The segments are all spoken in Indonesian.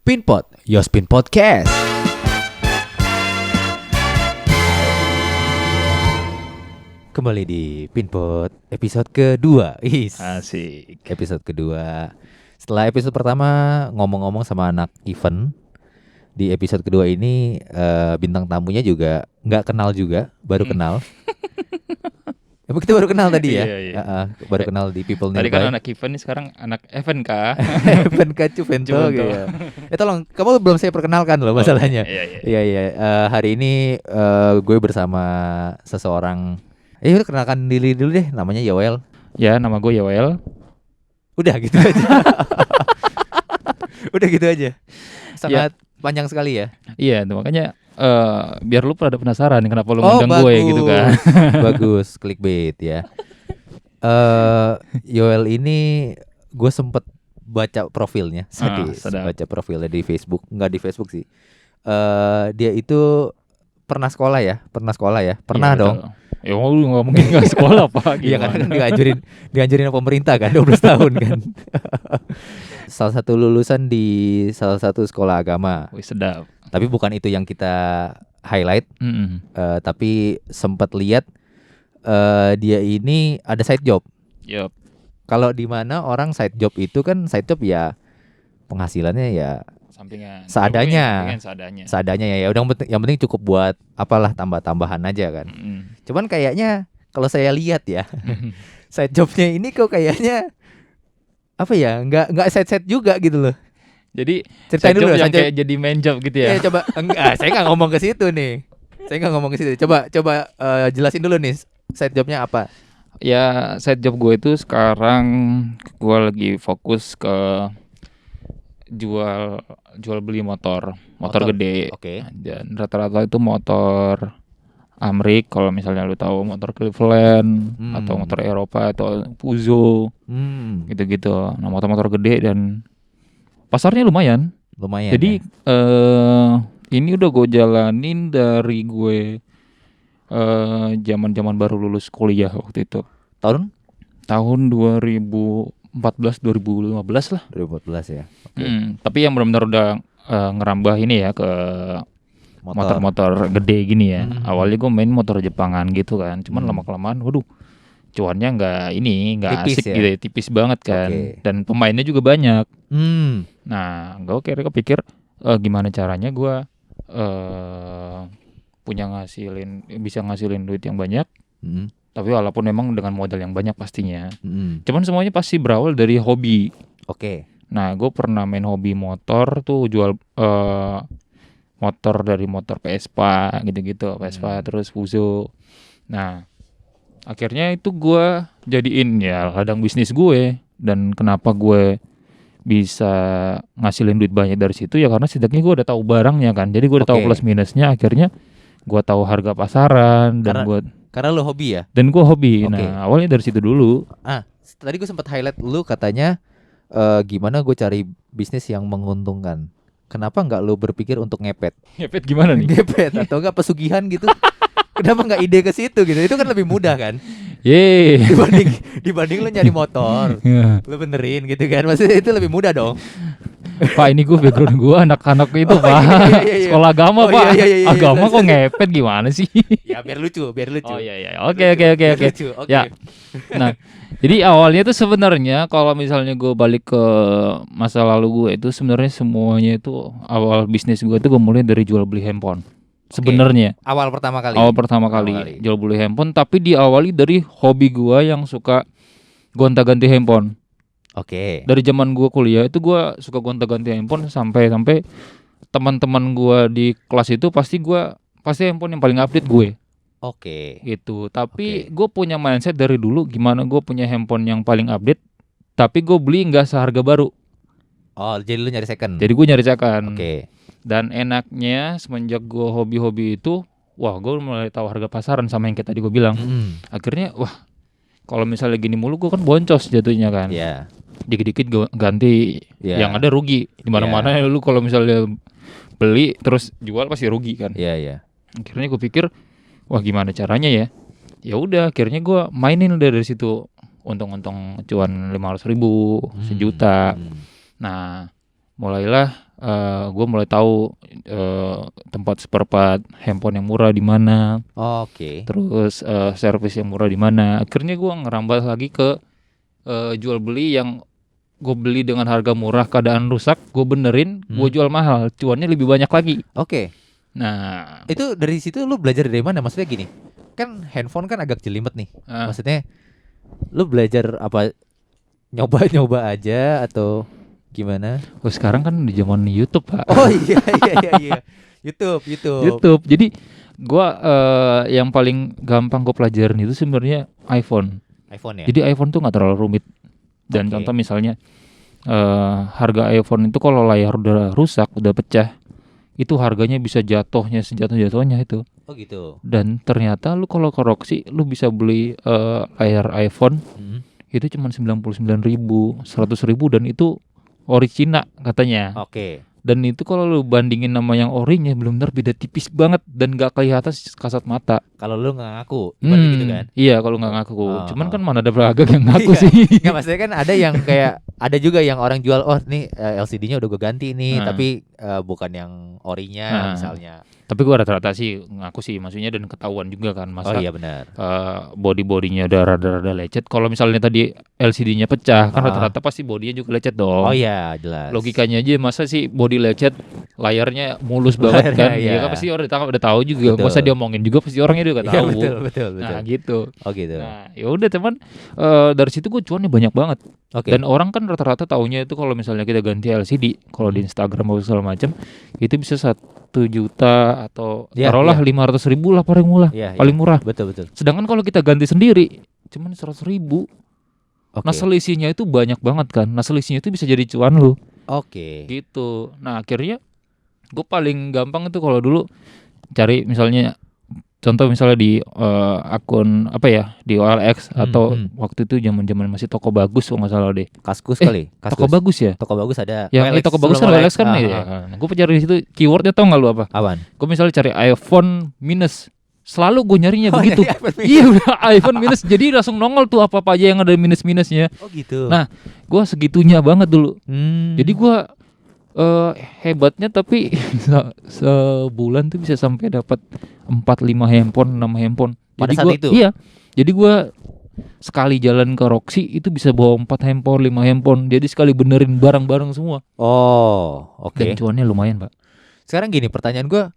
Pinpot, Yospin Podcast. Kembali di Pinpot episode kedua. Asik. Episode kedua. Setelah episode pertama ngomong-ngomong sama anak event, di episode kedua ini bintang tamunya juga nggak kenal juga, baru kenal. Emang kita baru kenal tadi ya? Iya. Baru kenal di People Tadi Nearby. kan anak event, nih sekarang anak event kah? Event Cuvento gitu ya. Tolong, kamu belum saya perkenalkan loh masalahnya. Iya. Hari ini gue bersama seseorang. Udah kenalkan diri dulu deh, namanya Yoel. Ya, nama gue Yoel. Udah gitu aja. Udah gitu aja. Sangat panjang sekali ya. Iya, tuh, makanya biar lu pada penasaran kenapa lu ngundang gue gitu kan. Bagus, clickbait ya. Yoel ini gue sempet baca profilnya, baca profilnya di Facebook, nggak di Facebook sih. Dia itu pernah sekolah ya, pernah Iya, dong. Ya lu nggak mungkin nggak sekolah pak. Iya kan dianjurin pemerintah kan 12 tahun kan. Salah satu lulusan di salah satu sekolah agama. Wih, sedap. Tapi bukan itu yang kita highlight. Tapi sempat lihat dia ini ada side job. Yup. Kalau di mana orang side job itu kan side job ya penghasilannya ya Sampingan. seadanya ya. Udah yang penting cukup buat apalah tambahan aja kan. Cuman kayaknya kalau saya lihat ya side jobnya ini kok kayaknya apa ya nggak side juga gitu loh. Jadi ceritain dulu yang kayak jadi main job gitu ya. Coba enggak, saya nggak ngomong ke situ nih. Coba jelasin dulu nih side jobnya apa. Ya, side job gue itu sekarang gue lagi fokus ke jual beli motor gede. Oke. Dan rata-rata itu motor Amrik, kalau misalnya lu tahu motor Cleveland atau motor Eropa atau Puzo. Gitu-gitu. Nah, motor-motor gede dan pasarnya lumayan. Jadi ini udah gue jalanin dari gue zaman baru lulus kuliah waktu itu. Tahun 2014 lah. 2014 ya. Tapi yang benar-benar udah ngerambah ini ya ke motor-motor gede gini ya. Awalnya gue main motor Jepangan gitu kan. Cuman lama-kelamaan waduh, cuannya nggak tipis asik ya? gitu ya, tipis banget kan. Okay. Dan pemainnya juga banyak. Nah, gue kira kepikir gimana caranya gue bisa ngasilin duit yang banyak. Tapi walaupun memang dengan modal yang banyak pastinya. Cuman semuanya pasti berawal dari hobi. Oke. Nah, gue pernah main hobi motor tuh, jual motor dari motor Vespa gitu-gitu, Vespa terus Fuso. Nah, akhirnya itu gue jadiin ya ladang bisnis gue. Dan kenapa gue bisa ngasilin duit banyak dari situ ya karena setidaknya gue udah tahu barangnya kan. Jadi gue udah tahu plus minusnya. Akhirnya gue tahu harga pasaran dan karena lo hobi ya. Dan gue hobi. Nah, awalnya dari situ dulu. Tadi gue sempat highlight lu katanya gimana gue cari bisnis yang menguntungkan. Kenapa nggak lo berpikir untuk ngepet? Ngepet gimana nih? Ngepet atau nggak pesugihan gitu? Kenapa nggak ide ke situ gitu? Itu kan lebih mudah kan? Dibanding lo nyari motor, lo benerin gitu kan? Maksudnya itu lebih mudah dong. Pak, ini gue background gue anak-anak itu Pak. Iya. Sekolah agama Pak. Agama kok ngepet gimana sih? Ya biar lucu. Oh iya. Oke. Ya. Nah, jadi awalnya itu sebenarnya kalau misalnya gue balik ke masa lalu gue itu sebenarnya semuanya itu awal bisnis gue itu gue mulai dari jual beli handphone. Sebenarnya awal pertama kali jual beli handphone, tapi diawali dari hobi gue yang suka gonta-ganti handphone. Oke. Dari zaman gue kuliah itu gue suka gonta-ganti handphone sampai teman-teman gue di kelas itu pasti handphone yang paling update gue. Oke. Gitu. Tapi gue punya mindset dari dulu gimana gue punya handphone yang paling update, tapi gue beli nggak seharga baru. Oh, jadi lu nyari second. Jadi gue nyari second. Oke. Dan enaknya semenjak gue hobi-hobi itu, wah gue mulai tahu harga pasaran sama yang kayak tadi gue bilang. Akhirnya wah, kalau misalnya gini mulu gue kan boncos jatuhnya kan. Iya. Dikit-dikit gue ganti, yang ada rugi. Di mana-mana lu kalau misalnya beli terus jual pasti rugi kan. Iya. Akhirnya gue pikir, wah gimana caranya ya? Ya udah, akhirnya gue mainin dari situ. Untung-untung cuan 500.000, 1 juta. Nah, mulailah gue mulai tahu tempat spare part handphone yang murah di mana. Oke. Terus servis yang murah di mana. Akhirnya gue ngerambah lagi ke jual beli yang gue beli dengan harga murah, keadaan rusak, gue benerin, gue jual mahal, cuannya lebih banyak lagi. Oke. Nah, itu dari situ lu belajar dari mana? Maksudnya gini, kan handphone kan agak jelimet nih. Maksudnya lu belajar apa? Nyoba aja atau gimana? Oh sekarang kan di zaman YouTube Pak. Oh iya. YouTube. Jadi gue yang paling gampang gue pelajarin itu sebenarnya iPhone ya. Jadi iPhone tuh nggak terlalu rumit. Dan contoh misalnya harga iPhone itu kalau layar udah rusak, udah pecah, itu harganya bisa jatuhnya sejatuh-jatuhnya itu. Oh gitu. Dan ternyata lu kalau koreksi lu bisa beli layar iPhone itu cuma 99.000, 100.000 dan itu ori Cina katanya. Oke. Dan itu kalau lu bandingin nama yang orinya belum benar beda tipis banget dan gak kelihatan kasat mata. Kalau lu nggak ngaku, gitu kan? Iya kalau nggak ngaku. Cuman kan mana ada beragam yang ngaku sih. Nggak, maksudnya kan ada yang kayak ada juga yang orang jual, oh nih LCD-nya udah gue ganti nih, tapi bukan yang orinya misalnya. Tapi gue rata-rata sih ngaku sih, maksudnya dan ketahuan juga kan masa. Oh iya benar. Body-bodinya udah rada-rada lecet. Kalau misalnya tadi LCD-nya pecah, kan rata-rata pasti bodinya juga lecet dong. Oh iya jelas. Logikanya aja masa sih body lecet, layarnya mulus banget kan? Iya kan pasti orang udah tahu juga. Betul. Masa dia omongin juga pasti orangnya juga tahu. Betul. Nah gitu. Oh gitu. Nah ya udah teman, dari situ gue cuannya banyak banget. Dan orang kan rata-rata taunya itu kalau misalnya kita ganti LCD, kalau di Instagram atau segala macam, itu bisa 1 juta atau taruhlah 500.000 lah paling murah. Betul. Sedangkan kalau kita ganti sendiri, cuman 100.000. Nah selisihnya itu banyak banget kan. Nah selisihnya itu bisa jadi cuan lu. Gitu. Nah akhirnya gue paling gampang itu kalau dulu cari misalnya, contoh misalnya di akun apa ya, di OLX atau waktu itu zaman masih Toko Bagus kalau nggak salah deh. Kaskus kali. Toko Bagus ya. Toko Bagus ada. Yang Toko Bagus kan OLX kan ya. Gue cari di situ keywordnya tau nggak lu apa? Apaan? Gue misalnya cari iPhone minus. Selalu gue nyarinya begitu. Iya udah iPhone minus. Jadi langsung nongol tuh apa aja yang ada minus-minusnya. Oh gitu. Nah gue segitunya banget dulu. Jadi gue hebatnya tapi sebulan tuh bisa sampai dapat 4-5 handphone, 6 handphone. Pada jadi saat itu? Iya. Jadi gue sekali jalan ke Roxy itu bisa bawa 4 handphone, 5 handphone. Jadi sekali benerin barang-barang semua. Oh, oke. Dan cuannya lumayan, Pak. Sekarang gini, pertanyaan gue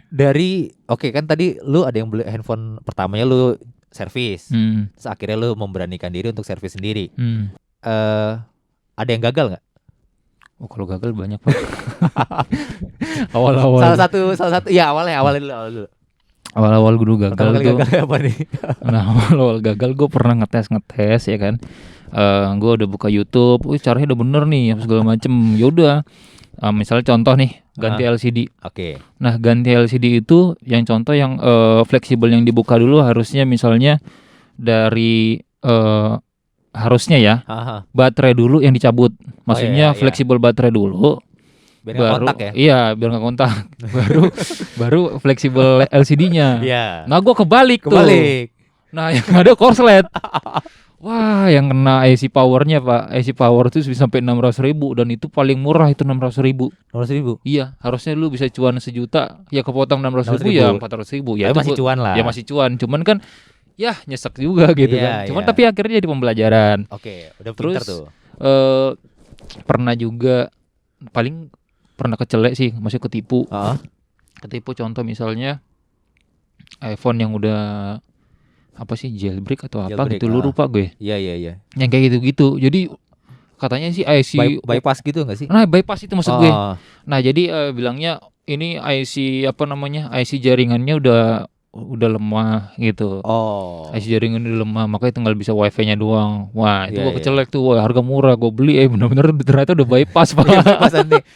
dari kan tadi lu ada yang beli handphone pertamanya lu servis. Terus akhirnya lu memberanikan diri untuk servis sendiri. Ada yang gagal nggak? Oh kalau gagal banyak Pak. Awal-awal. Salah satu ya awalnya dulu. Awal-awal gue gagal tuh. Gagal apa nih? Nah awal gagal gue pernah ngetes ya kan. Gue udah buka YouTube, caranya udah bener nih segala macem. Yaudah, misalnya contoh nih ganti LCD. Oke. Nah ganti LCD itu yang contoh yang fleksibel yang dibuka dulu harusnya misalnya dari harusnya ya baterai dulu yang dicabut, maksudnya fleksibel baterai dulu, biar baru kontak ya? Iya biar nggak kontak, baru fleksibel LCD-nya. Nah gue kebalik tuh. Nah yang ada korslet. Wah yang kena AC powernya Pak, AC power itu bisa sampai 600.000 dan itu paling murah itu 600.000. 600.000? Iya harusnya lu bisa cuan 1 juta, ya kepotong 600.000 ya 400.000 ya. Masih cuan lah. Ya masih cuan, cuman kan ya nyesek juga gitu kan. Cuman tapi akhirnya jadi pembelajaran. Oke, udah pintar tuh. Pernah juga pernah kecelek sih, maksudnya ketipu. Ketipu contoh misalnya iPhone yang udah apa sih jailbreak atau apa gitu lu lupa gue. Iya. Yang kayak gitu-gitu. Jadi katanya sih IC bypass gitu enggak sih? Nah, bypass itu maksud gue. Nah, jadi bilangnya ini IC IC jaringannya udah lemah gitu. IC jaringan udah lemah, makanya tinggal bisa wifi-nya doang. Wah itu gue kecelek tuh, wah harga murah gue beli, bener-bener ternyata udah bypass Pak.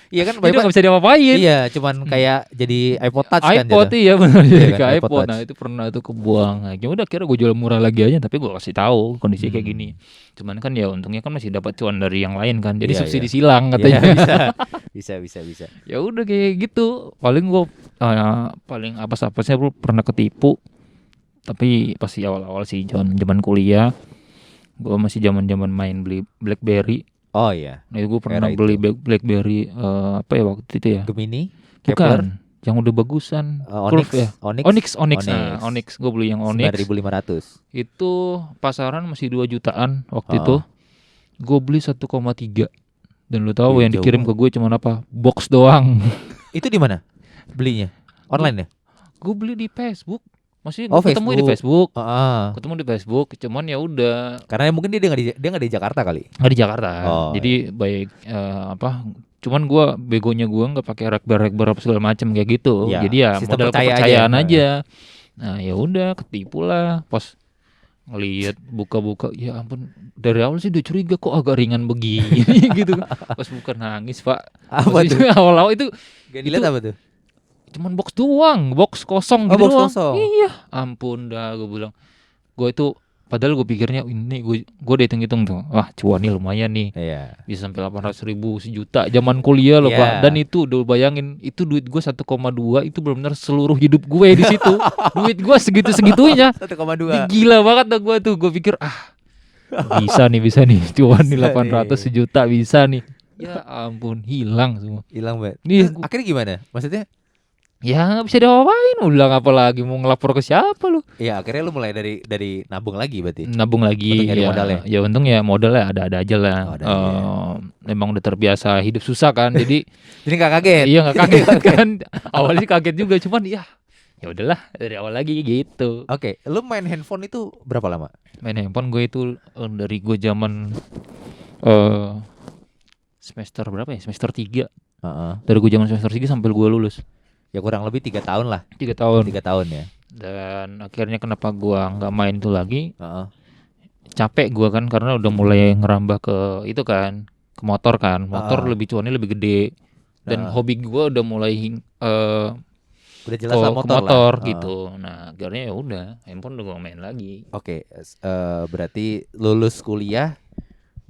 Iya kan bypass nggak bisa diapa-apain. Iya cuman kayak jadi iPod Touch kan. iPod iya bener jadi kayak iPod. Nah itu pernah tuh kebuang. Nah, ya udah kira gue jual murah lagi aja, tapi gue kasih tahu kondisi kayak gini. Cuman kan ya untungnya kan masih dapat cuan dari yang lain kan. Jadi subsidi silang katanya. Bisa. Ya udah kayak gitu. Paling gue paling apa-apanya pernah ketipu. Tapi pasti awal-awal sih zaman kuliah. Gue masih zaman main beli BlackBerry. Oh iya. Nah, gue pernah Era beli itu. BlackBerry apa ya waktu itu ya? Gemini, Bukan, Kepler, yang udah bagusan. Onyx, Curve ya. Onyx, Onyx. Nah, Onyx gue beli yang Onyx. 9.500. Itu pasaran masih 2 jutaan waktu Oh. itu. Gue beli 1,3. Dan lu tahu yang dikirim ke gue cuma apa? Box doang. Itu di mana belinya? Online ya? Gue beli di Facebook. Masih Oh, ketemu di Facebook. Heeh. Ketemu di Facebook, cuman ya udah. Karena mungkin dia nggak di Jakarta kali. Nggak di Jakarta. Oh, Jadi baik cuman gue begonya gue nggak pakai rekbar segala macam kayak gitu. Ya, Jadi ya sistem modal percaya kepercayaan aja. aja. Nah ya udah ketipu lah. Pas ngelihat buka-buka, ya ampun, dari awal sih udah curiga kok agak ringan begini gitu. Pas buka nangis pak. Apa tuh? Awal-awal itu Gak dilihat apa tuh? cuman box doang, box kosong Oh, gitu box doang. kosong. Iya, ampun dah gue bilang. Gue itu padahal gue pikirnya ini gue udah hitung-hitung tuh. Wah, cuan nih lumayan nih. Iya. Bisa sampai 800.000, sejuta zaman kuliah loh, Iya. Pak. Dan itu udah bayangin, itu duit gue 1,2 itu benar-benar seluruh hidup gue di situ. Duit gue segitu-segitunya. 1,2. Gila banget dah gue tuh. Gue pikir bisa nih cuan nih 800 sejuta bisa nih. Ya ampun, hilang semua. Hilang banget. Nih, Akhirnya gimana? Maksudnya? Ya nggak bisa diapain, ulang apa lagi, mau ngelapor ke siapa lu? Ya akhirnya lu mulai dari nabung lagi berarti. Nabung lagi. Untuk nyari ya, modalnya. ya untung ya modalnya ada aja lah. Oh, ada aja. Memang udah terbiasa hidup susah kan, jadi Jadi nggak kaget. iya nggak kaget kan. Awalnya kaget juga, cuman ya udahlah dari awal lagi gitu. Oke, lu main handphone itu berapa lama? Main handphone gue itu dari gue zaman semester berapa ya? Semester 3. Heeh. Dari gue zaman semester 3 sampai gue lulus. Ya kurang lebih 3 tahun lah. 3 tahun. 3 tahun ya. Dan akhirnya kenapa gue nggak main itu lagi? Heeh. Capek gue kan karena udah mulai ngerambah ke itu kan, ke motor kan. Motor lebih cuannya lebih gede. Dan hobi gue udah mulai udah jelas lah motor lah. gitu. Nah, akhirnya ya udah, handphone udah gue main lagi. Oke, berarti lulus kuliah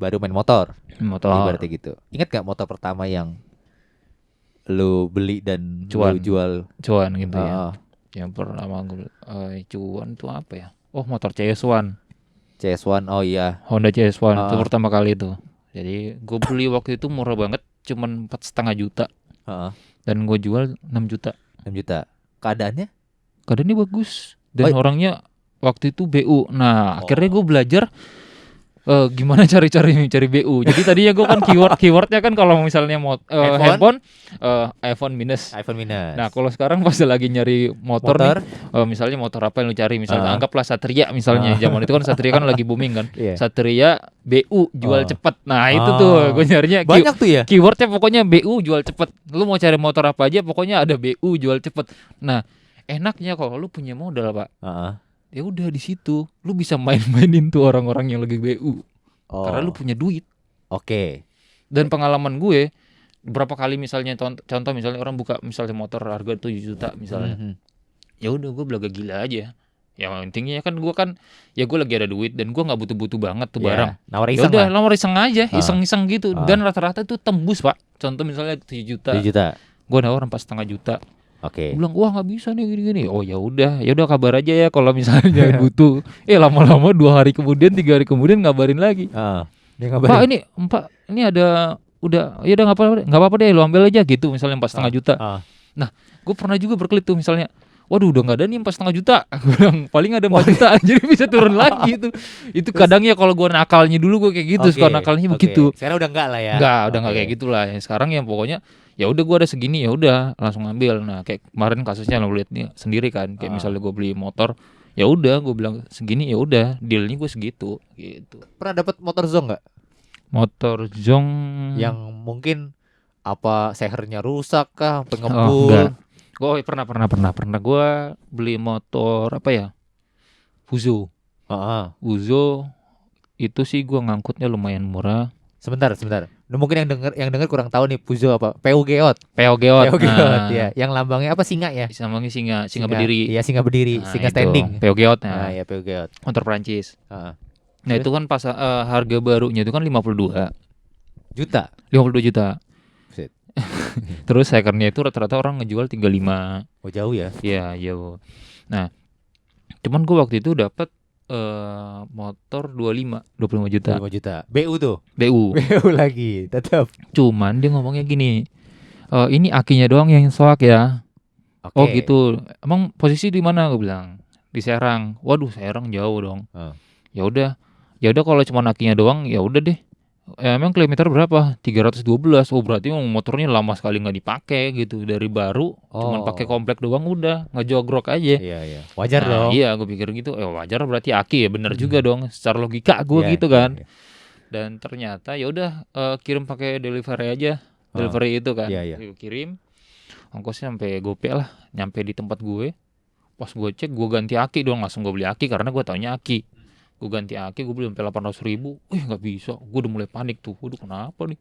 baru main motor. Ibaratnya gitu. Ingat gak motor pertama yang lu beli dan lu jual? Cuan gitu ya. Yang pertama gue cuan tuh apa ya? Oh, motor CS1. CS1, oh iya. Honda CS1 itu pertama kali itu. Jadi gue beli waktu itu murah banget, cuman 4,5 juta. Dan gue jual 6 juta. 6 juta. Keadaannya bagus. Dan orangnya waktu itu BU. Nah, akhirnya gue belajar gimana cari BU. Jadi tadinya gue kan keywordnya kan kalau misalnya handphone iPhone minus. Nah, kalau sekarang pas lagi nyari motor nih, misalnya motor apa yang lu cari, misalnya anggaplah Satria misalnya. Zaman itu kan Satria kan lagi booming kan. Satria BU jual cepet. Nah, itu tuh gue nyarinya banyak tuh ya. Keywordnya pokoknya BU jual cepet. Lu mau cari motor apa aja pokoknya ada BU jual cepet. Nah, enaknya kalau lu punya modal, Pak. Ya udah di situ lu bisa main-mainin tuh orang-orang yang lagi BU. Karena lu punya duit. Oke. Dan pengalaman gue berapa kali misalnya contoh misalnya orang buka misalnya motor harga 7 juta misalnya. Ya udah gue belaga gila aja. Ya intinya kan gue lagi ada duit dan gue enggak butuh-butuh banget tuh barang. Ya udah nawar iseng aja, iseng-iseng gitu. Dan rata-rata tuh tembus, Pak. Contoh misalnya 7 juta. Gue nawar 4,5 juta. Oke. Bilang wah nggak bisa nih gini-gini. Oh ya udah kabar aja ya kalau misalnya butuh. Lama-lama 2 hari kemudian 3 hari kemudian ngabarin lagi. Pak ini ada udah ya udah nggak apa-apa deh lu ambil aja gitu misalnya 4,5 juta. Nah gue pernah juga berkelit tuh misalnya. Waduh udah nggak ada nih 4,5 juta. Gue bilang paling ada 4 juta jadi bisa turun lagi itu. Itu kadang ya kalau gue nakalnya dulu gue kayak gitu. Suka nakalnya begitu. Sekarang udah enggak lah ya. Udah nggak kayak gitulah. Sekarang yang pokoknya ya udah gue ada segini ya udah langsung ambil. Nah kayak kemarin kasusnya lo lihat nih sendiri kan, kayak misalnya gue beli motor ya udah gue bilang segini ya udah dealnya gue segitu gitu. Pernah dapat motor Zong nggak? Motor Zong yang mungkin apa sehernya rusak kah, pengembul? Gue pernah gue beli motor apa ya, Fuso. Fuso itu sih gue ngangkutnya lumayan murah. Sebentar. Mungkin yang denger kurang tahu nih Fuso apa? PU Geot ya. Yang lambangnya apa, singa ya? Lambangnya singa berdiri. Iya, singa berdiri, singa standing. PU Geot. Ya PU Geot. Motor Prancis. Nah, itu kan pas harga barunya itu kan 52 juta. Terus secondnya itu rata-rata orang ngejual 35. Oh jauh ya? Iya jauh. Nah, cuman gue waktu itu dapat motor 25 juta. 25 juta. BU tuh. BU. BU lagi, tetap. Cuman dia ngomongnya gini, ini akinya doang yang soak ya. Oh gitu. Emang posisi di mana? Gue bilang di Serang. Waduh, Serang jauh dong. Ya udah kalau cuma akinya doang ya udah deh. Emang kilometer berapa? 312. Oh berarti motornya lama sekali nggak dipakai gitu. Dari baru cuman pakai komplek doang udah ngejogrok aja. Iya. Wajar dong. Iya, gue pikir gitu. Wajar berarti aki ya, bener juga dong. Secara logika gue gitu kan. Iya. Dan ternyata ya udah kirim pakai delivery aja. Delivery itu kan. Gue kirim. Ongkosnya sampai gopay lah, nyampe di tempat gue. Pas gue cek, gue ganti aki dong, langsung gue beli aki karena gue taunya aki. Gue ganti aki, gue beli sampai 800.000. Nggak bisa, gue udah mulai panik tuh. Waduh kenapa nih?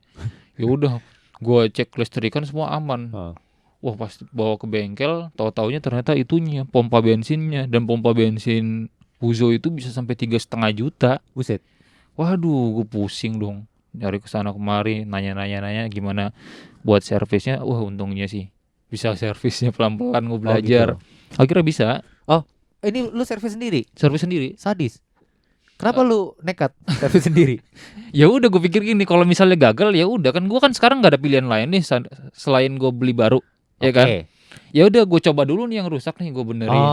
Ya udah, gue cek listrikan semua aman. Wah pas bawa ke bengkel, tahu-taunya ternyata itunya pompa bensinnya, dan pompa bensin Fuso itu bisa sampai 3,5 juta. Buset. Waduh, gue pusing dong. Nyari kesana kemari, nanya gimana buat servisnya. Wah untungnya sih bisa servisnya pelan-pelan, gue belajar. Gitu. Akhirnya bisa. Oh, ini lu servis sendiri? Servis sendiri. Sadis. Kenapa lu nekat servis sendiri? Ya udah, gue pikir gini, kalau misalnya gagal ya udah kan, gue kan sekarang nggak ada pilihan lain nih selain gue beli baru, ya kan? Ya udah, gue coba dulu nih yang rusak nih, gue benerin.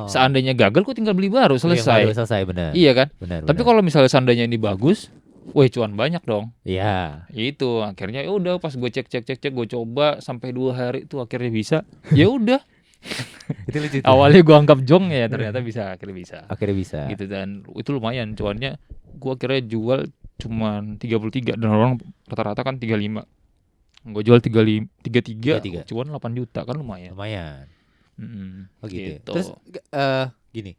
Seandainya gagal, gue tinggal beli baru, selesai. Selesai, benar. Iya kan? Benar. Tapi kalau misalnya seandainya ini bagus, wah cuan banyak dong. Iya. Itu akhirnya ya udah, pas gue cek gue coba sampai 2 hari tuh akhirnya bisa. Ya udah. Itu lucu. Awalnya gue anggap jong ya, ternyata bisa, akhirnya bisa. Gitu, dan itu lumayan cuannya. Gue akhirnya jual cuman 33 dan orang rata-rata kan 35. Gue jual 33, cuan 8 juta kan lumayan. Oh gitu. Terus gini.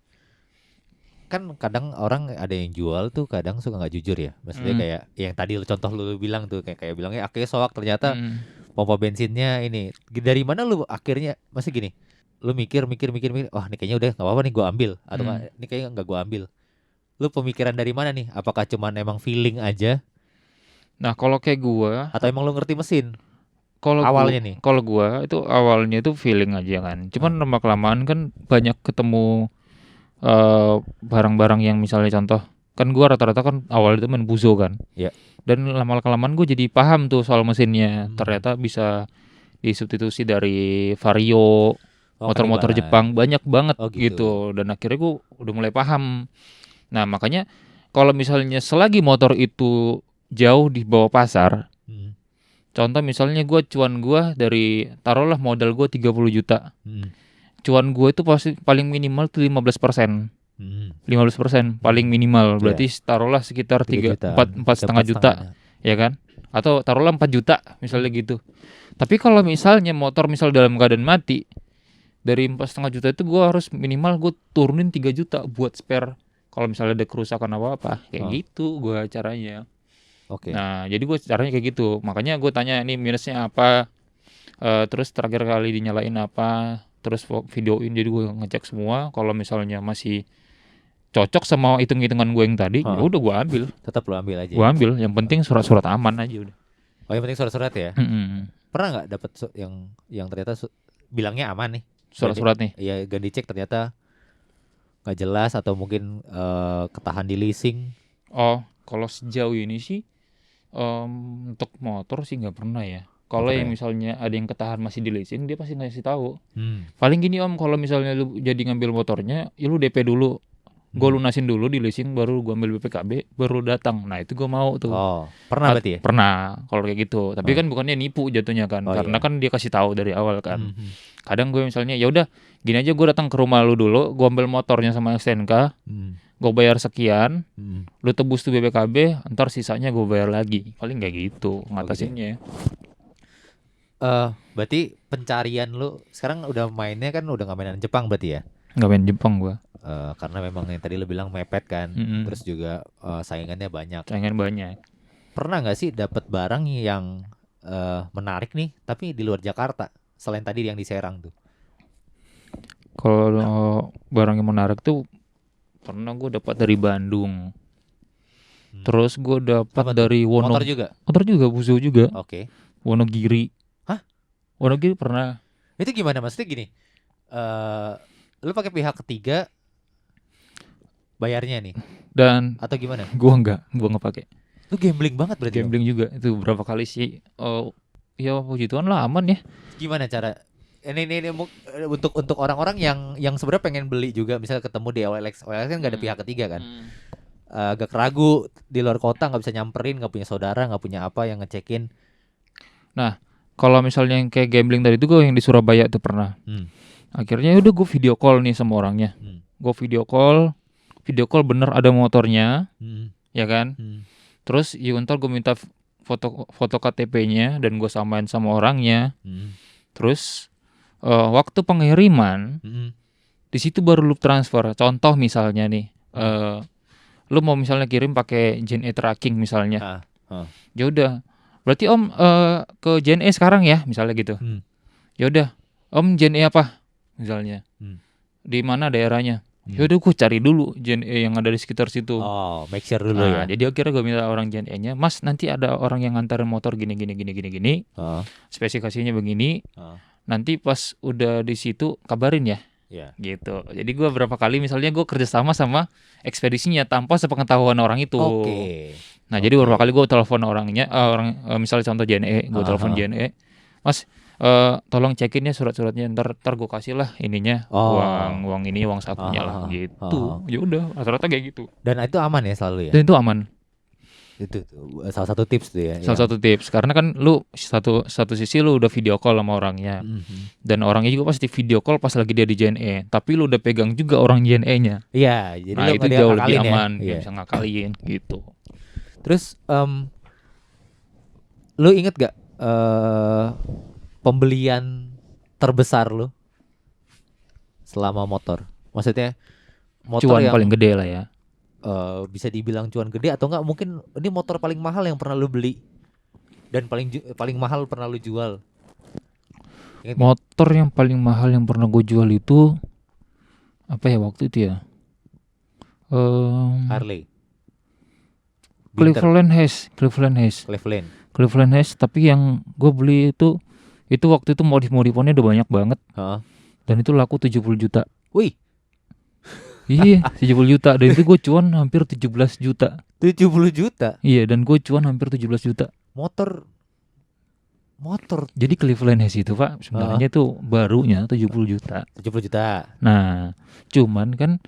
Kan kadang orang ada yang jual tuh kadang suka nggak jujur ya. Maksudnya kayak yang tadi contoh lu bilang tuh kayak bilangnya akhirnya soak, ternyata pompa bensinnya ini. Dari mana lu akhirnya masih gini? Lu mikir, wah ini kayaknya udah nggak apa-apa nih gue ambil, atau ini kayaknya nggak gue ambil. Lu pemikiran dari mana nih? Apakah cuman emang feeling aja? Nah kalau kayak gue, atau emang lu ngerti mesin? Kalau awalnya nih? Kalau gue itu awalnya itu feeling aja kan. Cuman lama kelamaan kan banyak ketemu barang-barang yang misalnya contoh, kan gue rata-rata kan awal itu main Fuso kan. Dan lama kelamaan gue jadi paham tuh soal mesinnya. Ternyata bisa disubstitusi dari Vario, motor-motor Jepang banyak banget gitu. Dan akhirnya gue udah mulai paham. Nah makanya kalau misalnya selagi motor itu jauh di bawah pasar, contoh misalnya cuan gue dari, taruhlah modal gue 30 juta, cuan gue itu pasti paling minimal tuh 15%. 15% paling minimal, berarti taruhlah sekitar 4,5 juta, ya kan? Atau taruhlah 4 juta misalnya gitu. Tapi kalau misalnya motor misal dalam keadaan mati, dari 4,5 juta itu gue harus minimal gue turunin 3 juta buat spare kalau misalnya ada kerusakan apa-apa. Kayak gitu gue caranya. Nah jadi gue caranya kayak gitu. Makanya gue tanya ini minusnya apa, terus terakhir kali dinyalain apa, terus videoin. Jadi gue ngecek semua. Kalau misalnya masih cocok sama hitung-hitungan gue yang tadi, ya udah gue ambil. Tetap lo ambil aja. Gue ambil. Yang penting surat-surat aman aja udah. Oh yang penting surat-surat ya. Pernah nggak dapet yang ternyata bilangnya aman nih? Surat-surat nih. Iya, gak dicek ternyata nggak jelas, atau mungkin ketahan di leasing. Oh kalau sejauh ini sih untuk motor sih nggak pernah ya. Kalau yang misalnya ada yang ketahan masih di leasing, dia pasti ngasih tahu. Paling gini om, kalau misalnya lu jadi ngambil motornya, ya lu DP dulu, gue lunasin dulu di leasing, baru gue ambil BPKB, baru datang. Nah itu gue mau tuh. Pernah berarti ya? Pernah kalau kayak gitu. Tapi kan bukannya nipu jatuhnya kan, karena kan dia kasih tahu dari awal kan. Kadang gue misalnya ya udah gini aja, gue datang ke rumah lu dulu, gue ambil motornya sama STNK, gue bayar sekian, lu tebus tuh BPKB, ntar sisanya gue bayar lagi. Paling kayak gitu ngatasinnya. Berarti pencarian lu sekarang udah mainnya kan udah nggak mainan Jepang berarti ya? Nggak main Jepang gue. Karena memang yang tadi lu bilang mepet kan, terus juga saingannya banyak. Pernah nggak sih dapat barang yang menarik nih, tapi di luar Jakarta selain tadi yang di Serang tuh? Kalau barang yang menarik tuh pernah gue dapat dari Bandung. Terus gue dapat dari Motor juga? Motor juga, Fuso juga. Wonogiri. Hah? Wonogiri pernah. Itu gimana? Maksudnya gini, lu pakai pihak ketiga bayarnya nih. Dan atau gimana? Gua enggak pakai. Lu gambling banget berarti. Gambling juga. Itu berapa kali sih? Ya puji Tuhan lah aman ya. Gimana cara ini untuk orang-orang yang sebenarnya pengen beli juga, misalnya ketemu di OLX kan nggak ada pihak ketiga kan, agak ragu di luar kota, nggak bisa nyamperin, nggak punya saudara, nggak punya apa yang ngecekin. Nah kalau misalnya yang kayak gambling tadi itu gue yang di Surabaya tuh pernah. Akhirnya udah gue video call nih sama orangnya. Gue video call bener ada motornya, ya kan. Terus ya ntar gue minta foto KTP-nya dan gue samain sama orangnya. Terus waktu pengiriman di situ baru lu transfer. Contoh misalnya nih, lu mau misalnya kirim pakai JNE tracking misalnya. Ya udah, berarti Om ke JNE sekarang ya, misalnya gitu. Ya udah, Om JNE apa? Misalnya. Di mana daerahnya? Ya udah gue cari dulu JNE yang ada di sekitar situ. Oh, make sure dulu ya. Jadi akhirnya gue minta orang JNE-nya, Mas nanti ada orang yang nganterin motor gini. Spesifikasinya begini. Nanti pas udah di situ kabarin ya. Gitu. Jadi gue berapa kali misalnya gue kerjasama sama ekspedisinya tanpa sepengetahuan orang itu. Nah jadi beberapa kali gue telepon orangnya, misalnya contoh JNE, gue telepon JNE, Mas tolong cekin ya surat-suratnya, ntar gue kasih lah ininya, uang ini, uang sakunya lah gitu. Ya udah rata-rata kayak gitu. Dan itu aman ya selalu ya. Dan itu aman. Itu salah satu tips tuh ya. Salah satu tips, karena kan lu satu sisi lu udah video call sama orangnya, dan orangnya juga pasti video call pas lagi dia di JNE, tapi lu udah pegang juga orang JNE-nya. Iya, jadi itu jauh lebih aman, bisa ngakalin gitu. Terus lu inget gak pembelian terbesar lu selama motor? Maksudnya motor cuan yang paling gede lah ya. Bisa dibilang cuan gede atau enggak, mungkin ini motor paling mahal yang pernah lu beli dan paling mahal pernah lu jual. Motor yang paling mahal yang pernah gue jual itu apa ya waktu itu ya? Harley. Cleveland Hayes, tapi yang gue beli itu waktu itu modif-modifannya udah banyak banget. Dan itu laku 70 juta. Wih. Iya, 70 juta. Dan itu gue cuan hampir 17 juta. 70 juta? Iya, dan gue cuan hampir 17 juta. Motor. Jadi Cleveland Hayes itu Pak, sebenarnya itu barunya 70 juta. 70 juta. Nah, cuman kan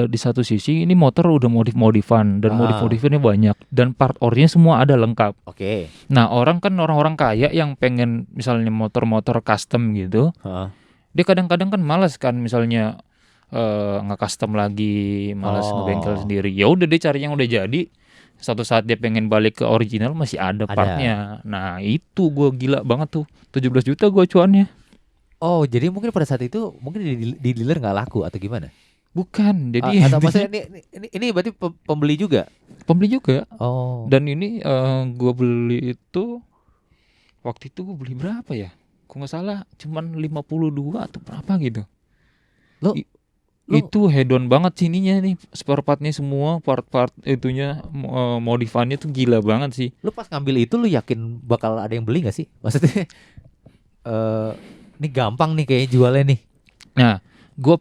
di satu sisi ini motor udah modif-modifan dan modif-modifannya banyak dan part ornya semua ada lengkap. Oke. Nah, orang kaya yang pengen misalnya motor-motor custom gitu. Dia kadang-kadang kan malas kan misalnya nge-custom lagi, malas ngebengkel sendiri. Ya udah dia cari yang udah jadi. Suatu saat dia pengen balik ke original masih ada partnya. Nah, itu gue gila banget tuh. 17 juta gue cuannya. Oh, jadi mungkin pada saat itu mungkin di dealer nggak laku atau gimana? Bukan, jadi atau maksudnya ini berarti pembeli juga? Pembeli juga. Oh. Dan ini gue beli itu waktu itu gue beli berapa ya? Kok nggak salah, cuman 52 atau berapa gitu. Itu head-on banget sininya nih, spare partnya semua, part-part itunya, modifannya tuh gila banget sih. Lu pas ngambil itu lu yakin bakal ada yang beli nggak sih? Maksudnya, ini gampang nih kayaknya jualnya nih. Nah,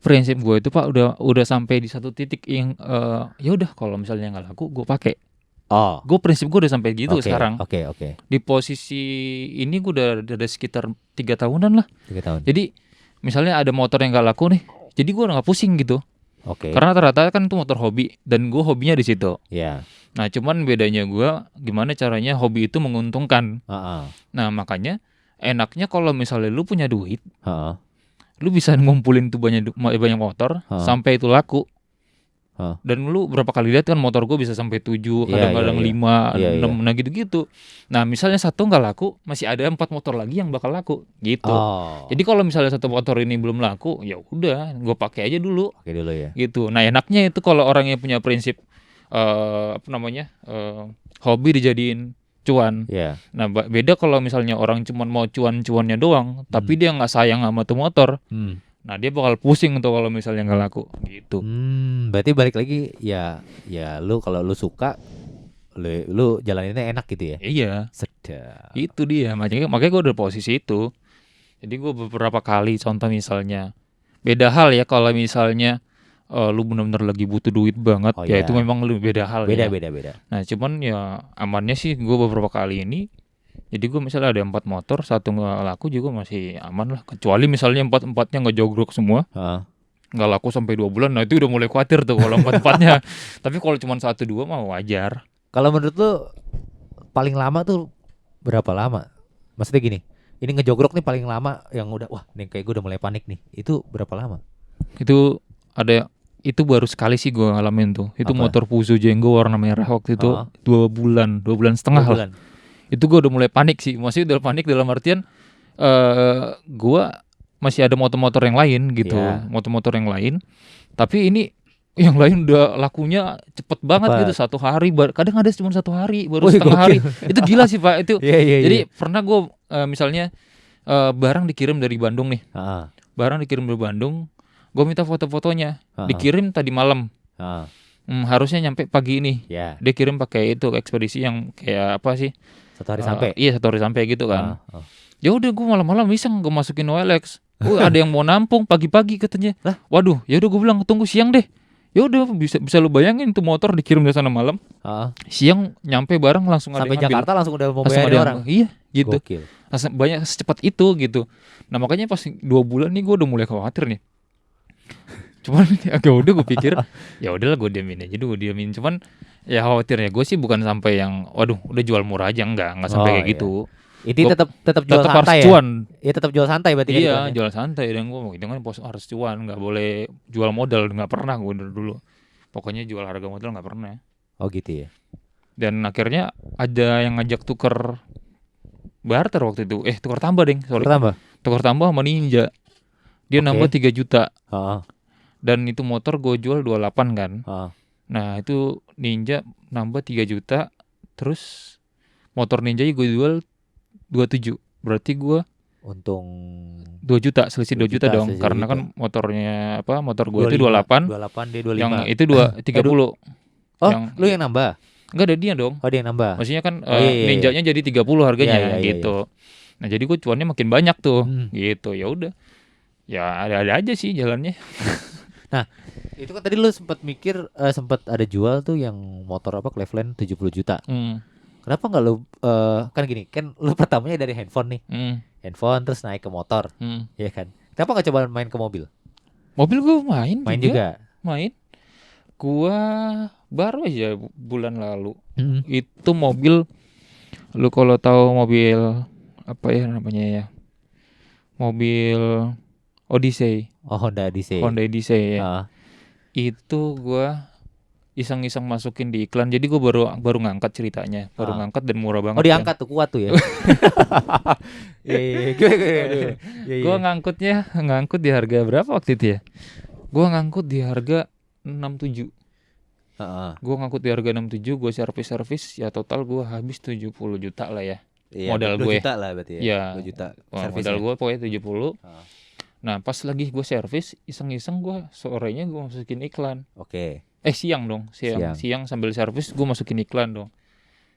prinsip gue itu Pak udah sampai di satu titik yang ya udah kalau misalnya nggak laku gue pakai. Gue prinsip gue udah sampai gitu sekarang. Oke. Di posisi ini gue udah ada sekitar 3 tahunan lah. 3 tahun. Jadi misalnya ada motor yang nggak laku nih, jadi gue nggak pusing gitu. Karena rata-rata kan itu motor hobi dan gue hobinya di situ. Nah, cuman bedanya gue gimana caranya hobi itu menguntungkan. Nah, makanya enaknya kalau misalnya lu punya duit. Lu bisa ngumpulin tuh banyak motor sampai itu laku. Dan lu berapa kali lihat kan motor gue bisa sampai 7, kadang-kadang 5, 6, nah gitu-gitu. Nah misalnya satu nggak laku, masih ada 4 motor lagi yang bakal laku gitu. Jadi kalau misalnya satu motor ini belum laku, ya udah gue pakai aja dulu. Ya. Gitu. Nah enaknya itu kalau orang yang punya prinsip hobi dijadiin cuan. Nah beda kalau misalnya orang cuma mau cuan-cuannya doang, tapi dia nggak sayang sama tuh motor. Nah dia bakal pusing tuh kalau misalnya nggak laku gitu. Berarti balik lagi ya lu kalau lu suka lu jalaninnya enak gitu ya. Iya. Sedap. Itu dia makanya gue udah posisi itu. Jadi gue beberapa kali contoh misalnya beda hal ya kalau misalnya lu benar-benar lagi butuh duit banget, ya itu memang lebih beda hal. Beda. Nah cuman ya amannya sih gue beberapa kali ini, jadi gue misalnya ada 4 motor, 1 nggak laku juga masih aman lah. Kecuali misalnya 4-4-nya nggak jogrok semua, nggak laku sampai 2 bulan, nah itu udah mulai khawatir tuh kalau 4-4-nya. Tapi kalau cuma 1-2 mah wajar. Kalau menurut lu paling lama tuh berapa lama? Maksudnya gini, ini ngejogrok nih paling lama yang udah wah nih kayak gue udah mulai panik nih, itu berapa lama? Itu baru sekali sih gue ngalamin tuh. Itu Apa? motor Fuso Jenggo warna merah waktu itu 2 bulan setengah lah. Itu gue udah mulai panik sih. Maksudnya udah panik dalam artian gue masih ada motor-motor yang lain gitu, motor-motor yang lain. Tapi ini yang lain udah lakunya cepet banget gitu, 1 hari. Kadang ada cuma 1 hari, baru setengah hari. Itu gila sih Pak itu. Jadi pernah gue misalnya barang dikirim dari Bandung nih. Barang dikirim dari Bandung. Gue minta foto-fotonya, dikirim tadi malam, harusnya nyampe pagi ini. Dia kirim pakai itu ekspedisi yang kayak apa sih? 1 hari sampai. Iya 1 hari sampai gitu kan. Ya udah gue malam-malam iseng gue masukin OLX. Ada yang mau nampung pagi-pagi katanya. Waduh, ya udah gue bilang tunggu siang deh. Ya udah bisa lu bayangin tuh motor dikirim dari sana malam. Siang nyampe barang langsung sampai ada yang Jakarta langsung udah mau bayar orang. Iya gitu. Gokil. Langsung banyak secepat itu gitu. Nah makanya pas 2 bulan nih gue udah mulai khawatir nih. Cuman agak udah gue pikir ya udahlah gue diamin aja dulu, cuman ya khawatirnya gue sih bukan sampai yang waduh udah jual murah aja, enggak sampai kayak gitu. Itu tetap jual santai harus cuan. Ya tetap jual santai berarti. Iya jual santai, dan gue itu kan harus cuan, nggak boleh jual modal, nggak pernah gue dulu. Pokoknya jual harga modal nggak pernah. Oh gitu ya. Dan akhirnya ada yang ngajak tuker barter waktu itu, tukar tambah tukar tambah sama Ninja. Dia nambah 3 juta. Dan itu motor gue jual 28 kan. Nah itu Ninja nambah 3 juta. Terus motor Ninja gue jual 27. Berarti gue untung 2 juta, selisih 2 juta dong. Karena kan motornya motor gue itu 28. Dia 25. Yang itu 30. Lu yang nambah? Enggak, ada dia dong. Dia yang nambah. Maksudnya kan Ninjanya jadi 30 harganya gitu. Nah jadi gue cuannya makin banyak tuh. Gitu. Ya udah. Ya ada aja sih jalannya. Nah, itu kan tadi lu sempat mikir sempat ada jual tuh yang motor Cleveland 70 juta. Kenapa enggak lu kan gini, kan lu pertamanya dari handphone nih. Handphone terus naik ke motor. Iya kan? Kenapa enggak coba main ke mobil? Mobil gue main juga. Gua baru aja bulan lalu. Itu mobil, lu kalau tahu mobil apa ya namanya ya? Mobil Odyssey. Honda Odyssey ya. Itu gua iseng-iseng masukin di iklan. Jadi gua baru ngangkat ceritanya, ngangkat dan murah banget. Diangkat tuh kuat tuh ya. Gua ngangkut di harga berapa waktu itu ya? Gua ngangkut di harga 67. Gua ngangkut di harga 67, gua servis ya total gua habis 70 juta lah ya. Modal gue 2 juta lah berarti ya. 2 juta modal gue pokoknya 70. Nah pas lagi gue servis iseng-iseng gue sorenya gue masukin iklan. Siang dong, siang sambil servis gue masukin iklan dong.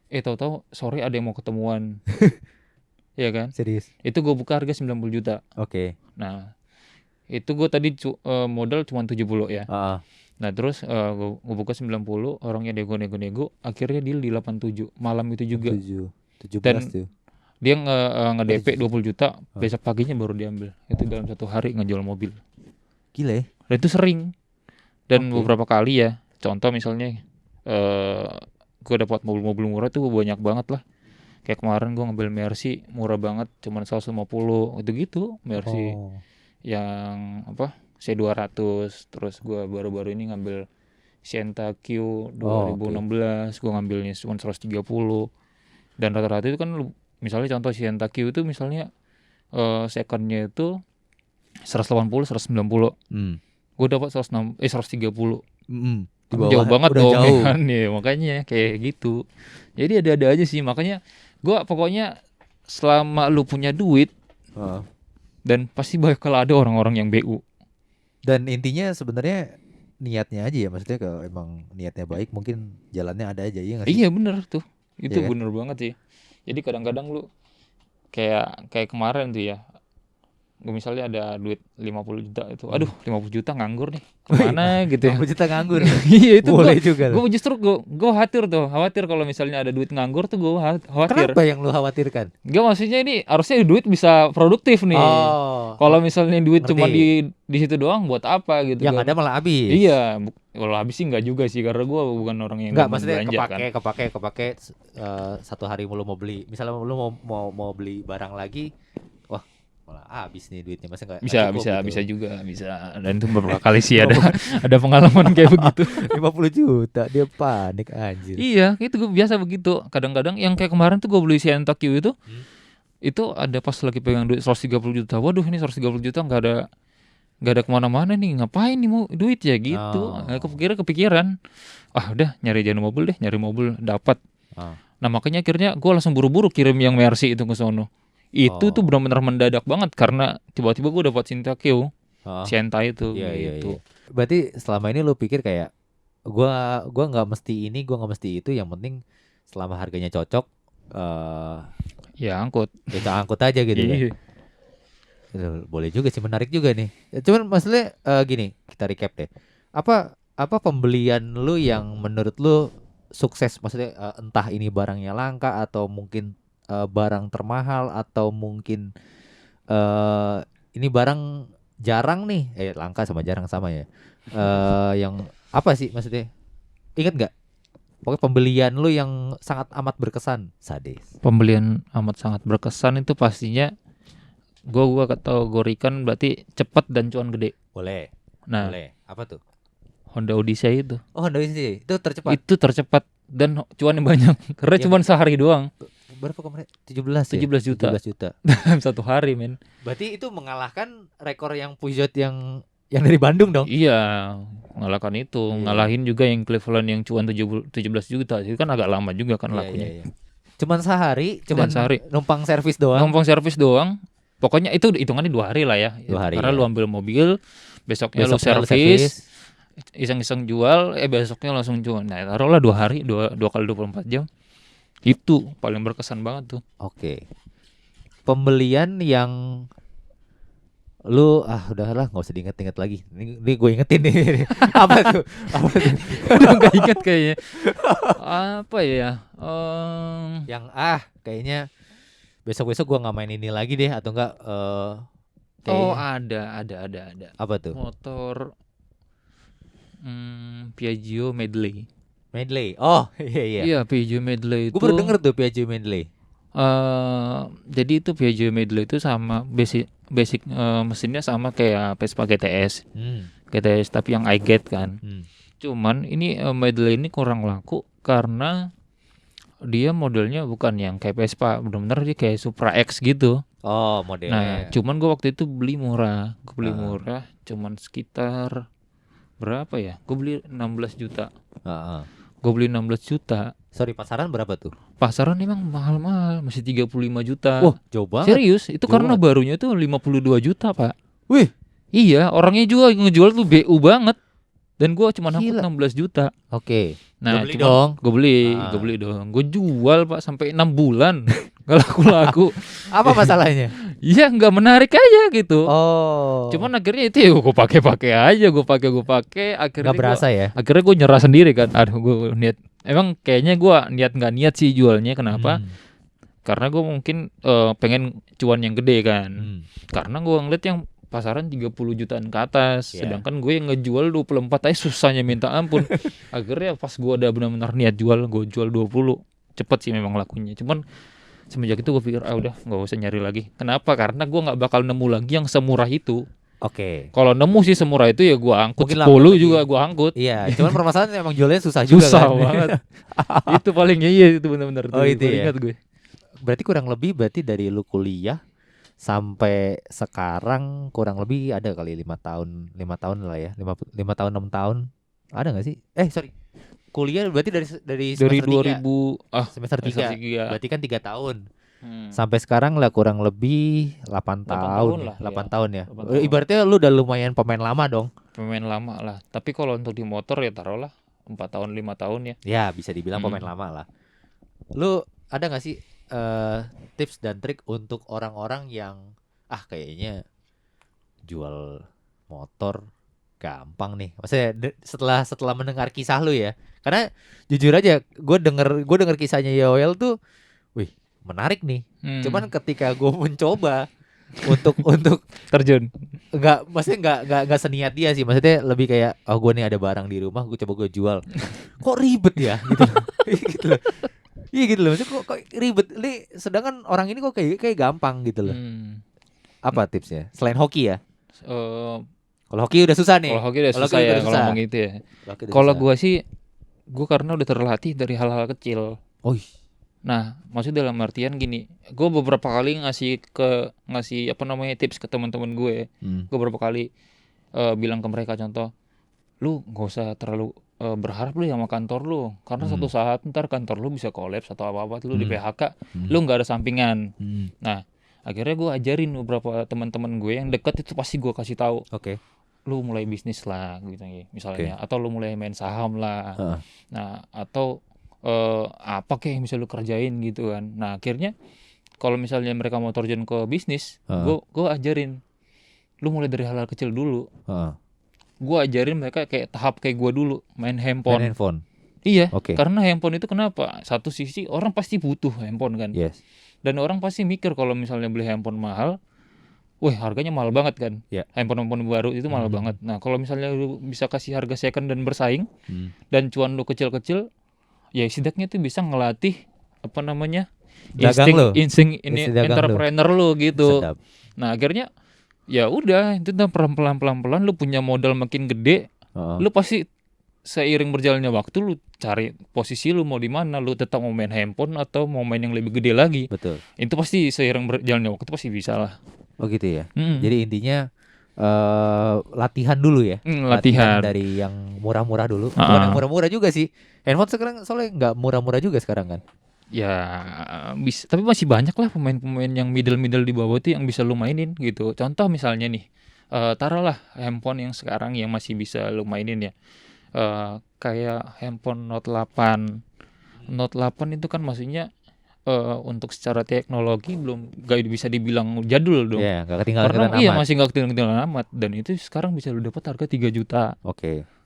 Tahu-tahu sore ada yang mau ketemuan. Iya kan? Serius? Itu gue buka harga 90 juta. Nah itu gue tadi modal cuma 70 ya. Nah terus gue buka 90, orangnya nego, akhirnya deal di 87 malam itu juga. 17 dan tuh. Dia nge-DP 20 juta, besok paginya baru diambil. Itu dalam 1 hari ngejual mobil. Gila ya. Dan itu sering. Dan beberapa kali ya. Contoh misalnya gue dapat mobil-mobil murah tuh banyak banget lah. Kayak kemarin gue ngambil Mercy murah banget, cuman 150 gitu. Mercy yang C200. Terus gue baru-baru ini ngambil Sienta Q 2016, gue ngambilnya cuma 130. Dan rata-rata itu kan misalnya contoh Sienta Q itu misalnya secondnya itu 180, 190. Gue dapat 130. Jauh banget dong jauh. Kan ya, makanya kayak gitu. Jadi ada aja sih, makanya gue pokoknya selama lu punya duit dan pasti bakal ada orang-orang yang BU. Dan intinya sebenarnya niatnya aja ya, maksudnya kalau emang niatnya baik mungkin jalannya ada aja ya nggak sih? Iya bener tuh. Itu bener banget sih. Jadi kadang-kadang lu kayak kemarin tuh ya, gue misalnya ada duit 50 juta itu, aduh 50 juta nganggur nih, kemana gitu ya. 50 juta nganggur. Iya itu boleh juga. Gue justru gue khawatir kalau misalnya ada duit nganggur tuh gue khawatir. Kenapa yang lu khawatirkan? Gue maksudnya ini harusnya duit bisa produktif nih. Kalau misalnya duit cuma di situ doang buat apa gitu. Yang ada malah habis. Iya, kalau habis sih nggak juga sih, karena gue bukan orang yang nggak maksudnya belanja, kepake satu hari lu mau beli, misalnya lu mau beli barang lagi, wah malah habis nih duitnya, masa nggak bisa cukup gitu. bisa juga bisa, dan itu beberapa kali sih ada pengalaman kayak begitu. 50 juta dia panik anjir. Iya, itu gue biasa begitu. Kadang-kadang yang kayak kemarin tuh gue beli Sienta Q itu ada pas lagi pegang duit 130 juta. Waduh, ini 130 juta nggak ada kemana-mana nih, ngapain nih mau duit ya gitu. Kepikiran udah nyari mobil dapat. Nah makanya akhirnya gue langsung buru-buru kirim yang Mercy itu ke sono. Itu tuh benar-benar mendadak banget, karena tiba-tiba gue dapat Sienta Sienta itu gitu. Berarti selama ini lu pikir kayak gua nggak mesti ini, gua nggak mesti itu, yang penting selama harganya cocok ya angkut aja gitu ya. Boleh juga sih, menarik juga nih. Cuman maksudnya gini, kita recap deh. Apa pembelian lu yang menurut lu sukses? Maksudnya entah ini barangnya langka, atau mungkin barang termahal, atau mungkin ini barang jarang nih. Langka sama jarang sama ya. Yang apa sih maksudnya? Ingat nggak? Pokoknya pembelian lu yang sangat amat berkesan, Sadis. Pembelian amat sangat berkesan itu pastinya gue kategorikan berarti cepat dan cuan gede. Boleh. Nah, boleh. Apa tuh? Honda Odyssey itu. Oh, Honda Odyssey itu tercepat. Itu tercepat dan cuannya banyak. Karena cuma sehari doang. Berapa kemarin? 17 juta. 17 juta. Satu hari, men. Berarti itu mengalahkan rekor yang Peugeot yang dari Bandung dong? Iya, mengalahkan itu. Ngalahin juga yang Cleveland yang cuan 17 juta. Itu kan agak lama juga kan lakunya. Iya. Cuman sehari, numpang servis doang. Pokoknya itu hitungannya 2 hari lah ya. 2 hari. Karena lu ambil mobil, besoknya lu servis, iseng-iseng jual, besoknya langsung jual. Nah, taruhlah 2 hari, 2 kali 24 jam. Itu paling berkesan banget tuh. Oke. Pembelian yang lu udahlah nggak usah diinget-inget lagi. Ini gue ingetin nih. Apa tuh? Udah nggak inget kayaknya. Apa ya? Yang kayaknya besok-besok gue nggak main ini lagi deh, atau enggak? Ada. Apa tuh? Motor Piaggio Medley. Oh iya. Iya, Piaggio Medley itu. Gue baru denger tuh Piaggio Medley. Jadi itu Piaggio Medley itu sama basic mesinnya sama kayak Vespa GTS. GTS tapi yang iGet kan. Cuman ini Medley ini kurang laku karena dia modelnya bukan yang kayak Vespa, benar-benar dia kayak Supra X gitu. Oh, modelnya. Nah, cuman gue waktu itu beli murah. Cuman sekitar berapa ya? Gue beli 16 juta. Gue beli 16 juta. Sorry, pasaran berapa tuh? Pasaran emang mahal-mahal, masih 35 juta. Wah, jauh banget. Serius, itu karena barunya tuh 52 juta, Pak. Wih. Iya, orangnya juga ngejual tuh BU banget. Dan gue cuma dapat 16 juta. Oke. Nah, gue beli dong. Gue jual, Pak, sampai 6 bulan. Gak laku-laku. Apa masalahnya? Iya, nggak menarik aja gitu. Oh. Cuman akhirnya itu ya gue pakai aja, gue pakai. Akhirnya nggak berasa ya? Akhirnya gue nyerah sendiri kan. Aduh, gue niat. Emang kayaknya gue nggak niat sih jualnya. Kenapa? Karena gue mungkin pengen cuan yang gede kan. Karena gue ngeliat yang pasaran 30 jutaan ke atas, sedangkan gue yang ngejual 24 aja susahnya minta ampun. Akhirnya pas gue udah benar-benar niat jual, gue jual 20. Cepet sih memang lakunya. Cuman semenjak itu gue pikir udah nggak usah nyari lagi. Kenapa? Karena gue nggak bakal nemu lagi yang semurah itu. Oke. Kalau nemu sih semurah itu ya gue angkut. Mungkin 10 juga gue angkut. Iya. Cuman permasalahan emang jualnya susah juga. Susah banget. Itu palingnya itu benar-benar. Oh itu ya. Ingat gue. Berarti kurang lebih dari lu kuliah sampai sekarang kurang lebih ada kali 5 tahun lah ya, 5 tahun 6 tahun ada nggak sih? Sorry, kuliah berarti dari semester 2000 semester 3 berarti kan 3 tahun sampai sekarang lah kurang lebih 8 tahun lah, 8 tahun ya. Ibaratnya lu udah lumayan pemain lama dong. Pemain lama lah, tapi kalau untuk di motor ya taruhlah 4 tahun 5 tahun ya. Ya bisa dibilang pemain lama lah. Lu ada nggak sih tips dan trik untuk orang-orang yang kayaknya jual motor gampang nih. Maksudnya setelah mendengar kisah lu ya. Karena jujur aja gue denger kisahnya Yoel tuh, wih menarik nih. Cuman ketika gue mencoba untuk terjun, maksudnya nggak seniat dia sih. Maksudnya lebih kayak gue nih ada barang di rumah, gue coba gue jual. Kok ribet ya gitu. Gitu loh. Iya gitu loh. Maksudnya kok ribet. Sedangkan orang ini kok kayak gampang gitu loh. Apa tipsnya? Selain hoki ya? Kalau hoki udah susah nih. Kalau hoki udah susah ya kalau ngomong gitu ya. Kalau gue sih, gue karena udah terlatih dari hal-hal kecil. Nah, maksudnya dalam artian gini, gue beberapa kali ngasih tips ke teman-teman gue. Gue beberapa kali bilang ke mereka, contoh, lu nggak usah terlalu berharap lu sama kantor lu, karena suatu saat ntar kantor lu bisa kolaps atau apa-apa, lu di PHK, lu nggak ada sampingan. Nah, akhirnya gue ajarin beberapa teman-teman gue yang dekat itu, pasti gue kasih tahu. Lu mulai bisnis lah gitu misalnya, atau lu mulai main saham lah. Nah, atau apa kayak yang bisa lu kerjain gitu kan. Nah, akhirnya kalau misalnya mereka mau terjun ke bisnis, gue ajarin lu mulai dari hal-hal kecil dulu. Gue ajarin mereka kayak tahap kayak gue dulu, main handphone. Iya, karena handphone itu kenapa? Satu sisi orang pasti butuh handphone kan. Dan orang pasti mikir kalau misalnya beli handphone mahal, wah harganya mahal banget kan. Handphone baru itu mahal banget. Nah, kalau misalnya lu bisa kasih harga second dan bersaing, dan cuan lu kecil-kecil, ya setidaknya tuh bisa ngelatih insting ini entrepreneur lu gitu. Sedap. Nah, akhirnya ya udah, itu udah pelan-pelan lu punya modal makin gede. Lu pasti seiring berjalannya waktu lu cari posisi lu mau di mana, lu tetap mau main handphone atau mau main yang lebih gede lagi. Betul. Itu pasti seiring berjalannya waktu pasti bisa lah. Oh gitu ya. Jadi intinya latihan dulu ya. Latihan dari yang murah-murah dulu. Bukan yang murah-murah juga sih. Handphone sekarang soalnya nggak murah-murah juga sekarang kan. Ya bisa, tapi masih banyak lah pemain-pemain yang middle di bawah tuh yang bisa lu mainin gitu. Contoh misalnya nih, taruhlah handphone yang sekarang yang masih bisa lu mainin ya, kayak handphone Note 8. Note 8 itu kan maksudnya untuk secara teknologi belum gak bisa dibilang jadul dong. Gak ketinggalan amat. Iya, masih gak ketinggalan amat. Dan itu sekarang bisa lu dapat harga 3 juta.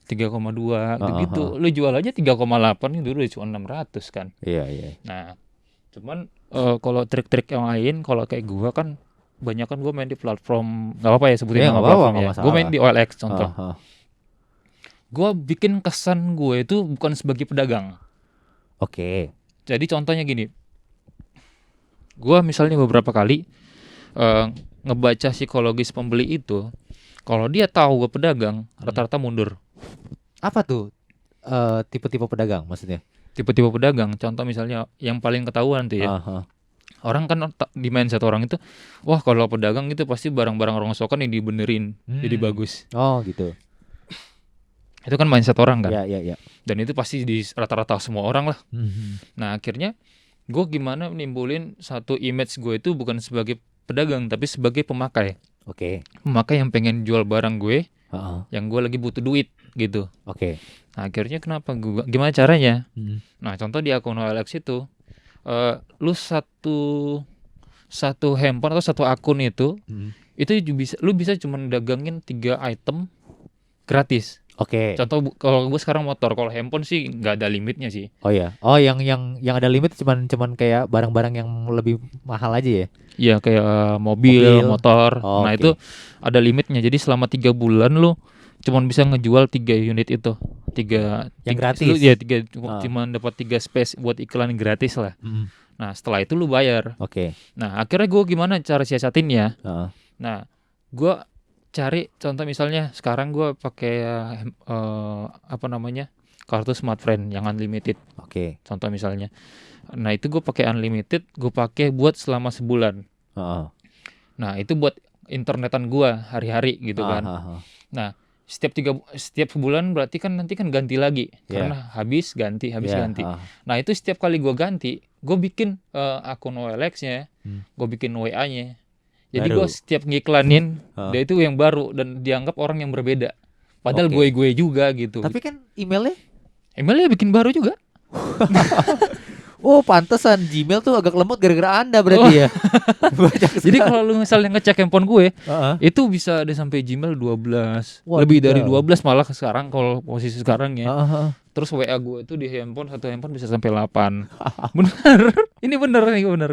3,2 gitu. Lu jual aja 3,8 itu udah cuma 600 kan. Iya. Nah, cuman kalau trik-trik yang lain, kalau kayak gua kan banyak kan gua main di platform, enggak apa-apa ya sebutin nama platform ya. Gua main di OLX contoh. Gua bikin kesan gue itu bukan sebagai pedagang. Jadi contohnya gini. Gua misalnya beberapa kali ngebaca psikologis pembeli itu, kalau dia tahu gua pedagang, rata-rata mundur. Apa tuh tipe-tipe pedagang maksudnya? Tipe-tipe pedagang, contoh misalnya yang paling ketahuan tuh ya. Orang kan di mindset orang itu, wah kalau pedagang itu pasti barang-barang rongsokan yang dibenerin, jadi bagus. Gitu. Itu kan mindset orang kan. Iya. Dan itu pasti di rata-rata semua orang lah. Nah, akhirnya gue gimana nimbulin satu image gue itu bukan sebagai pedagang tapi sebagai pemakai. Pemakai yang pengen jual barang gue, yang gue lagi butuh duit gitu. Nah, akhirnya kenapa gue, gimana caranya? Nah, contoh di akun OLX itu, lu satu handphone atau satu akun itu lu bisa cuma dagangin 3 item gratis. Contoh kalau gue sekarang motor, kalau handphone sih nggak ada limitnya sih. Yang ada limit cuman kayak barang-barang yang lebih mahal aja ya. Iya, kayak mobil, motor. Nah, itu ada limitnya. Jadi selama 3 bulan lu cuman bisa ngejual 3 unit itu. 3 yang gratis. Cuman dapat 3 space buat iklan gratis lah. Nah, setelah itu lu bayar. Nah, akhirnya gue gimana cara siasatinnya? Nah, gue cari contoh misalnya sekarang gue pakai kartu Smartfren yang unlimited. Contoh misalnya. Nah, itu gue pakai unlimited, gue pakai buat selama sebulan. Nah, itu buat internetan gue hari-hari gitu kan. Nah, setiap sebulan berarti kan nanti kan ganti lagi karena habis ganti. Nah, itu setiap kali gue ganti, gue bikin akun OLX-nya, gue bikin WA-nya. Jadi gue setiap ngiklanin dia itu yang baru dan dianggap orang yang berbeda. Padahal gue juga gitu. Tapi kan emailnya bikin baru juga. Oh, pantesan Gmail tuh agak lemot gara-gara Anda berarti ya. Jadi kalau lu misalnya ngecek handphone gue, itu bisa ada sampai Gmail 12. Lebih dari 12 malah sekarang kalau posisi sekarang ya. Terus WA gue itu di satu handphone bisa sampai 8. Bener. Ini bener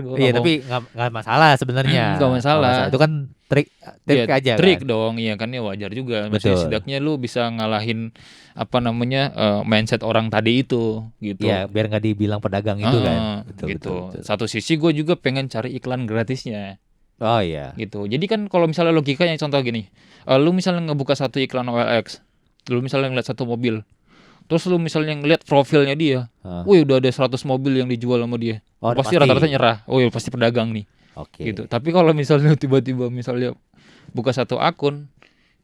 gue. Iya, tapi enggak masalah sebenarnya. Enggak masalah. Itu kan trik ya, aja trik kan. Dong, iya kan ya wajar juga. Maksudnya setidaknya lu bisa ngalahin mindset orang tadi itu gitu. Iya, biar nggak dibilang pedagang itu kan. Betul. Satu sisi gue juga pengen cari iklan gratisnya. Oh iya. Gitu. Jadi kan kalau misalnya logikanya contoh gini, lu misalnya ngebuka satu iklan OLX, lu misalnya ngeliat satu mobil, terus lu misalnya ngeliat profilnya dia, wih udah ada 100 mobil yang dijual sama dia, pasti rata-rata nyerah. Oh ya pasti pedagang nih. Oke. Gitu. Tapi kalau misalnya tiba-tiba misalnya buka satu akun,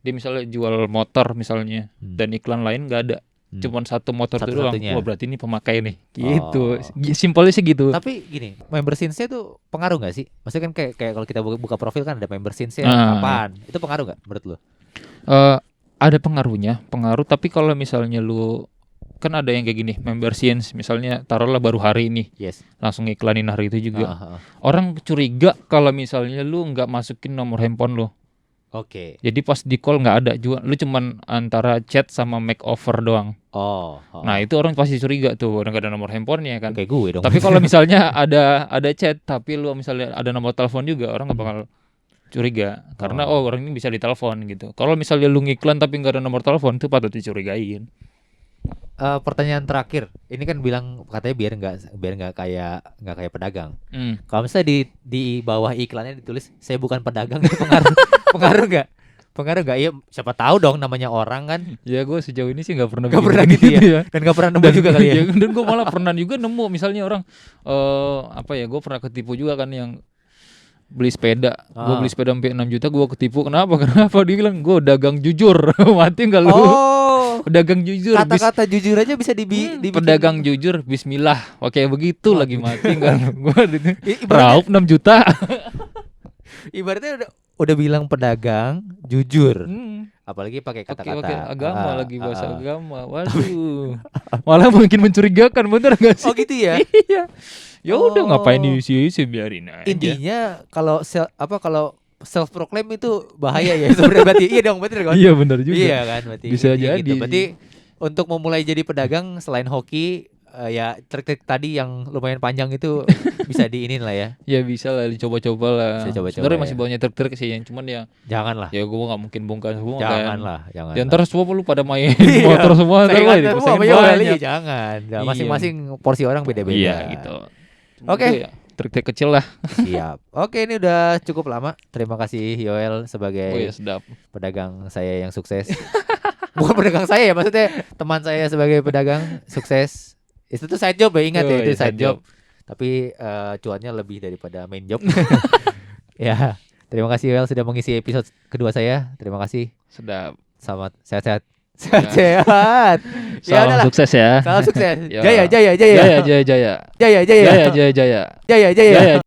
dia misalnya jual motor misalnya, dan iklan lain nggak ada, cuman satu motor itu doang. Wah berarti ini pemakai nih. Gitu. Simpelnya sih gitu. Tapi gini, member since-nya tuh pengaruh nggak sih? Maksudnya kan kayak kalau kita buka profil kan ada member since-nya kapan? Itu pengaruh nggak menurut lu? Ada pengaruh. Tapi kalau misalnya lu kan ada yang kayak gini, member since misalnya taruhlah baru hari ini, langsung iklanin hari itu juga. Orang curiga kalau misalnya lu nggak masukin nomor handphone lu. Oke. Jadi pas di call nggak ada juga, lu cuman antara chat sama make offer doang. Nah itu orang pasti curiga tuh, orang gak ada nomor handphonenya kan. Kayak gue dong. Tapi kalau misalnya ada chat, tapi lu misalnya ada nomor telepon juga, orang nggak bakal curiga karena orang ini bisa ditelepon gitu. Kalau misalnya lu ngiklan tapi nggak ada nomor telepon, itu patut dicurigain. Pertanyaan terakhir, ini kan bilang katanya biar nggak kayak pedagang. Kalau misalnya di bawah iklannya ditulis saya bukan pedagang, itu pengaruh nggak? Pengaruh nggak? Ya siapa tahu dong, namanya orang kan. Ya gue sejauh ini sih nggak pernah gitu ya. Dan nggak pernah nemu juga kali ya. Dan gue malah pernah juga nemu misalnya orang gue pernah ketipu juga kan yang beli sepeda. Gue beli sepeda sampai 6 juta, gue ketipu. Kenapa? Dia bilang gue dagang jujur. Mati enggak lu? Pedagang jujur. Kata-kata jujur aja bisa dibikin. Pedagang jujur, bismillah. Oke, begitu lagi mati enggak lu? Raup 6 juta. Ibaratnya udah bilang pedagang jujur. Apalagi pakai kata-kata Oke, agama lagi bahasa agama. Waduh. Malah mungkin mencurigakan, bener enggak sih? Oh gitu ya? Iya. Ya udah ngapain diisi biarin aja. Intinya kalau self proclaim itu bahaya ya sebenarnya berarti. Iya dong, bener kan? Iya benar juga. Iya kan berarti. Bisa jadi. Gitu. Berarti untuk memulai jadi pedagang selain hoki, ya trik-trik tadi yang lumayan panjang itu bisa diinin lah ya. Ya bisa lah, dicoba-coba lah. Sebenarnya masih banyak trik-trik sih, cuman ya janganlah. Ya gue nggak mungkin bongkar semua. Jangan. Ya ntar semua lu pada main motor semua, ntar lah banyak. Jangan. Masing-masing porsi orang beda-beda. Iya gitu. Oke. Trik-trik kecil lah. Siap. Oke, ini udah cukup lama. Terima kasih Yoel sebagai pedagang saya yang sukses. Bukan pedagang saya ya, maksudnya teman saya sebagai pedagang sukses. Itu tuh side job ya, ingat ya, itu side job. Tapi cuannya lebih daripada main job. Ya, terima kasih Yoel sudah mengisi episode kedua saya. Terima kasih. Sedap. Selamat sehat-sehat. Sehat. Salam sukses ya. Salam sukses. Jaya.